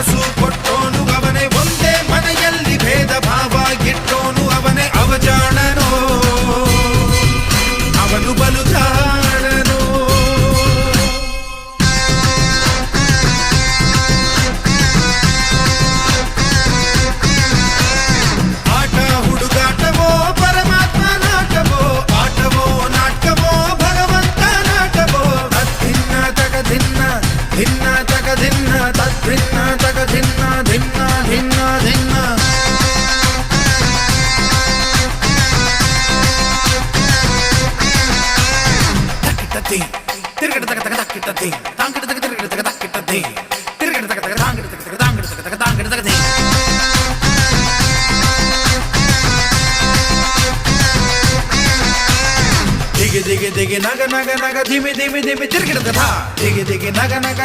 ಮನಸ್ಸು ಕೊಟ್ಟೋನು ಅವನೇ ಒಂದೇ ಮನೆಯಲ್ಲಿ ಭೇದ ಭಾವ ಇಟ್ಟೋನು ಅವನೇ ಅವಜಾಣನೋ ಅವನು ಬಲು ಜಾಣನೋ ಆಟ ಹುಡುಗಾಟವೋ ಪರಮಾತ್ಮ ನಾಟವೋ ಆಟವೋ ನಾಟಕವೋ ಭಗವಂತ ನಾಟವೋ ತದ್ಭಿನ್ನ ತಗಧಿನ್ನ ಭಿನ್ನ ತಗಧಿನ್ನ ತದ್ಭಿನ್ನ ತಗಧಿನ್ನ ಭಿನ್ನ ಭಿನ್ನ ಭಿನ್ನ ತಕ್ಕಿಟ್ಟತಿ ತಿರುಗಡ ತಗ ತಗ ತಕ್ಕಿಟ್ಟತಿ ತಾಂಗಿಡ ತಗ ತಿರುಗಡ ತಗ ತಕ್ಕಿಟ್ಟತಿ ತಿರುಗಡ ತಗ ತಗ ತಾಂಗಿಡ ತಗ ತಗ ತಾಂಗಿಡ ತಗ ತಗ ತಾಂಗಿಡ ತಗತಿ ದಿಗಿ ದಿಗಿ ದಿಗಿ ನಗ ನಗ ನಗ ಧಿಮಿ ಧಿಮಿ ಧಿಮಿ ತಿರುಗಿಡ ತಗ ದಿಗಿ ದಿಗಿ ನಗ ನಗ